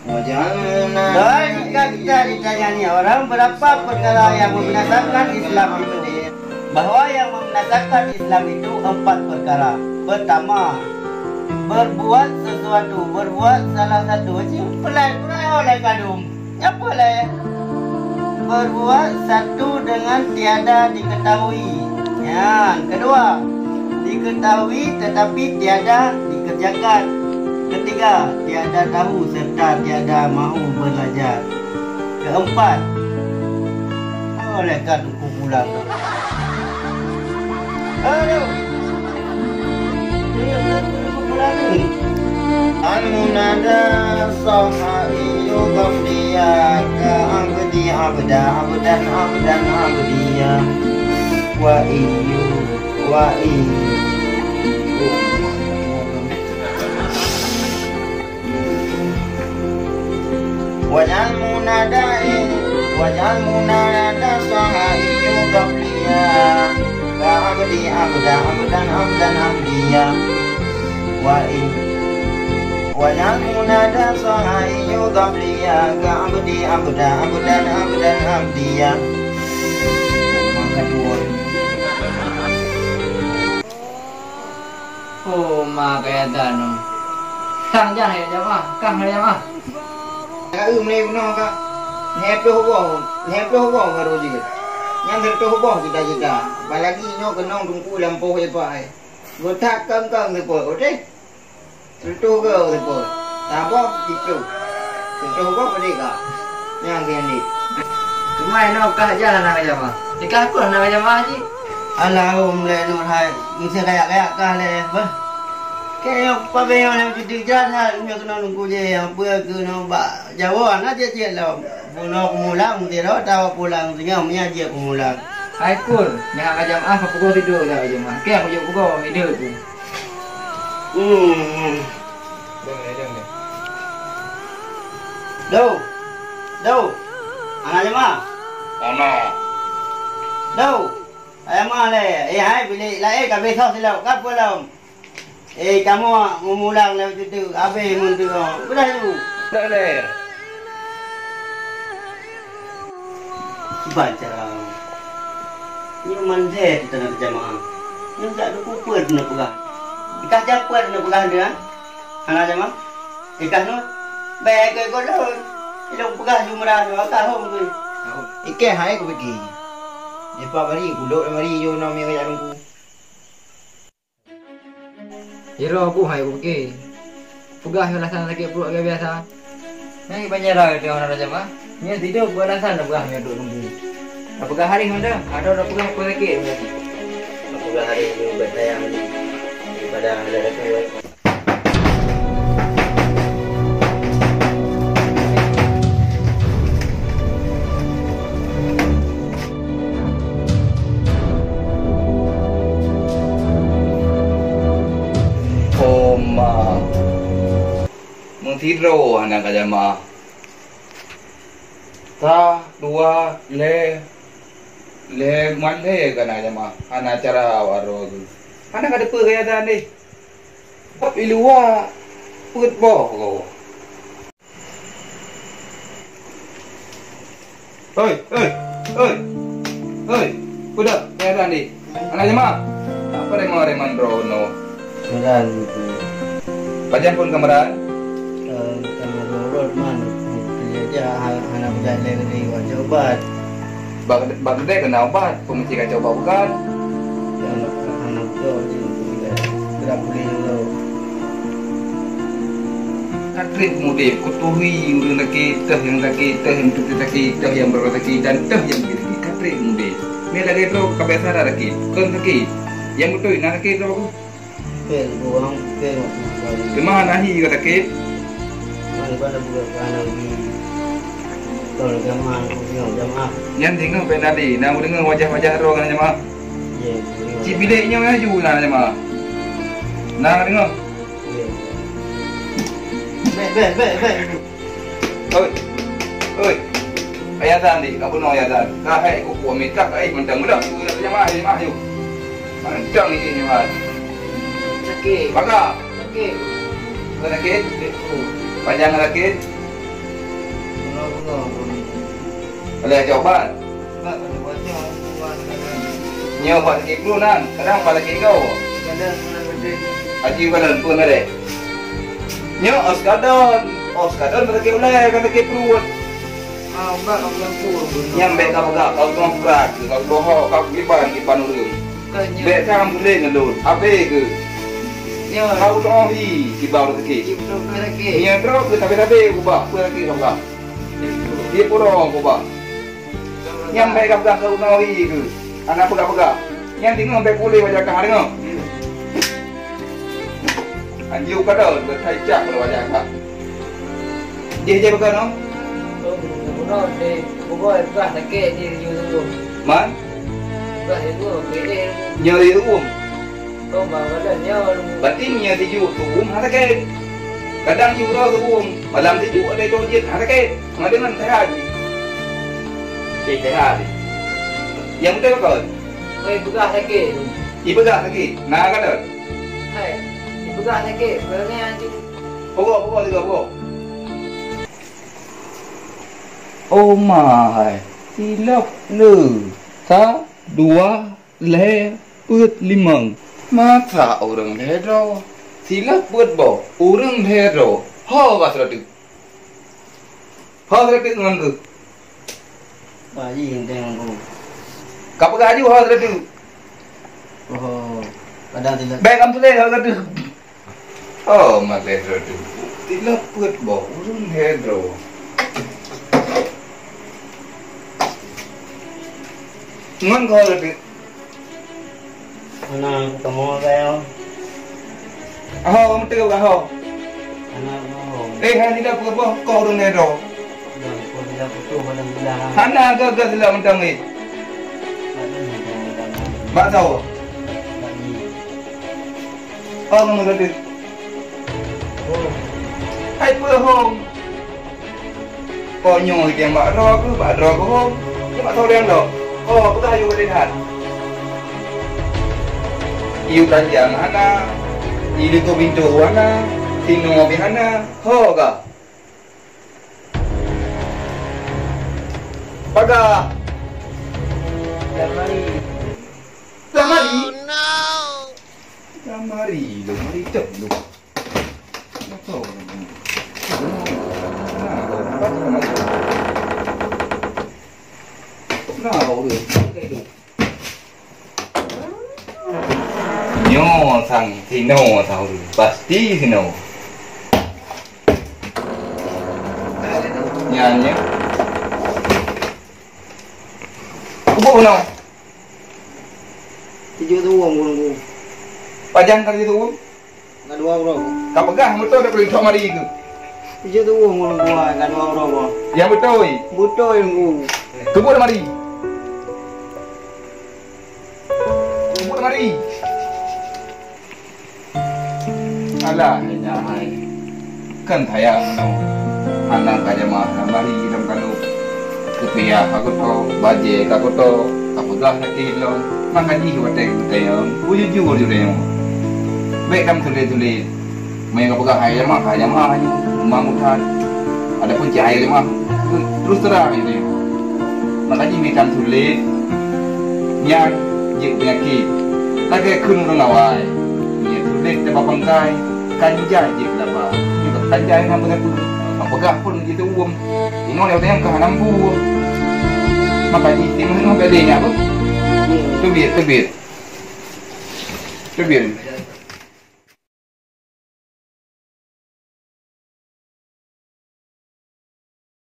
Waj'alna. Dan jika kita ditanya nih orang berapa perkara yang membinasakan Islam itu? Bahwa yang membinasakan Islam itu 4 perkara. Pertama, berbuat sesuatu, berbuat salah satu. Pelai oleh kadung. Apa lah? Berbuat satu dengan tiada diketahui. Yang kedua, diketahui tetapi tiada dikerjakan. Ketiga, tiada tahu serta tiada mahu belajar. Keempat, oleh kadungku pulang. Aduh, pulang ni. Al-munada sahaiyu qafliya ka abdi abda abdan abdan abdiya wa iyu waj'al munada sahaiyu qafliya ka abdi abda abdan abdan abdiya wa waj'al munada sahaiyu qafliya ka abdi abda abdan abdan abdiya. Maka dua. Oh, mak kaya dano. Kang jangan ya mah, kang ya mah. Kak ni benar kak. Happy hobo baru juga. Yang tertu hobo kita. Apalagi nyo kenong tungku lampu hepa ai. Gotak kang depo, okey? Tertu ke depo. Tabo itu. Tertu hobo mereka. Yang gini. Cuma no kah jalan nak aja mah. Nikah pun nak aja mah ji. Allahum le nur hai. Mesti kayak kah le. Kaya pa ba yung nagtitig dyan ha, yung kena nunggu je, apa ke no ba, Jawa na dia lah, puno kumulang, tiro tawa pulang, tinggal punya dia kumulang. Hai kur, jangan aja mah, apa pukul tidur dah aja mah. Kaya aku juga pukul tidur tu. Dengar. Đâu, anak jemaah. Đâu, ayam le, hai beli, lah kami sos silau, kap pulang. Kamu mengulang lewat itu, apa yang mundur? Berapa tu? Tak le. Baca. Ini mana kita nak jemaah? Ini tak ada kuat nak pegang. Ikan japuat nak pegang dia. Anak jemaah. Ikan tu, baik ke kolon. Ini pegang jumrah tu, akak hom tu. Ikan hai aku pergi. Lepas mari kuluk mari yo nom yang kaya tunggu. Hero aku hai aku pergi. Pegah yang lasan sakit perut kayak biasa. Yang banyak dia orang aja mah. Ni tidur berasan dah pegah yang duduk tunggu. Dah pegah hari mana? Ada pegah apa sakit? Pegah hari tu bertayang daripada ada tu. Tiro anak jamaah. Ta dua le male kana jamaah. Anak cara waro tu. Anak ada apa kaya dah ni? Pilua put boh kau. Oi. Kuda kaya dah ni. Anak jamaah. Apa reman rono? Kemudian Pajan pun kameran. Road man, dia anak berjalan lagi wajah obat. Bak gede kena obat, pemeci kacau obat bukan? Anak tu tidak boleh lo. Katrik mudik, kutuhi yang kita yang berkata dan teh yang kiri. Katrik mudik. Ni lagi terus kebiasaan lagi, kan lagi. Yang betul nak lagi terus. Pel buang pel. Kemana hi kata kit? Pada bulan kanan di kalau jamaah punya jamaah. Yang tengok pen tadi, nak dengar wajah-wajah orang kan jemaah. Ya. Cik biliknya maju lah jemaah. Nak dengar? Ya. Baik. Oi. Ayatan ni, kau punya ayatan. Kau hai kuku minta kai mentang mudah tu jemaah yuk. Mentang ni jemaah. Sakit. Maka Sakit. sakit. Panjang sakit. Boleh coba. Sebab kalau buat ni orang buat kadang Nyo buat sakit perut nan. Kadang buat sakit kau. kadang gede. Aji badan pun ada. Nyo oskadon sakit boleh kan sakit perut. Mbak kau yang pun. Nyambe kau kau tuang berat, kau bohong, kau kipan urang. Bukannya. Bek kam boleh ngelun. Abe ke? Ya. Kau tuang hi kibau sakit. Cipta ke lagi. Nya drop ke tapi ubah, apa lagi kau bah. Dia porong ubah. Nyambe kau tuang hi ke? Anak pegak-pegak. Yang tinggal sampai boleh wajah kah dengar. Anjiu kada bertajak pada wajah kah. Je bekan no? Bukan deh. Bukan bukan sakit di tu. Man, Bukan itu. Beda. nhờ thì uống. Kau bawa dah nyawa. Berarti nhờ thì dụ tu uống hả cái. Kadang dụ đó tu uống, mà làm thì dụ ở đây tôi giết hả cái. Mà dengan thấy hả gì? Chị thấy hả gì? Yang betul kau. Kau bukan sakit. Ibu gak lagi, nah kan ada. Hai. Bukan sakit. Berani anjing. Pokok juga pokok. Oh my, silap lu. 1, 2, 3, 4, 5. Masa orang hero? Silap buat bo, orang hero. How was it? How was it dengan tu? Bayi yang tengok. Kapan gaji how was it? Oh, kadang tidak. Baik kamu tu how was it? Oh, masa hero tu. Silap buat bo, orang hero. Ngon kau lebih. Anak kamu kau. Kamu tengok kau. Anak kamu. Hari ni dah berapa kau orang hero? Dan kau tidak butuh pada bilang. Hana agak sila mentang ni. Mak tahu. Oh, kamu kata. Hai perhong. Kau nyoi dia mak roh ke hong. Dia mak tahu dia dah. Oh, apa dah you lihat? Iu kanjang hana. Ili ko bintu hana. Tino bihana. Ho ka. Paga. Lamari. Lamari. Oh no. Lamari cep lu. Apa tahu. Nah, kau tu. Nyo sang Tino tahu tu. Pasti Tino. Nyanyi. Kubu no. Tujuh tu uang gulungku. Pajang kali tu. Kadua bro. Kau pegang betul dah boleh thok mari ke. Tujuh tu uang gulungku. Kadua bro. Yang betul. Betul yang ku. Kebut mari. Kebut mari. Alah, nyamai. Kan tayang no. Anak kaja mah mari dalam kalu. Kepiah aku to, baje aku to, kapagah na kilong. Mangkaji hotek tayang. Ujujur jud tayang. Baik kam tulis. May kapagah kaya mah mamutan. Ada pun cahaya mah. Terus terang itu. Makanya mereka tulis yang jik penyakit lagi kun orang awal ni tulis tempat pangkai kanjai jik laba juga kanjai nama dengan tu apakah pun gitu ini orang yang kah nampu makanya timah nak bedanya apa tebir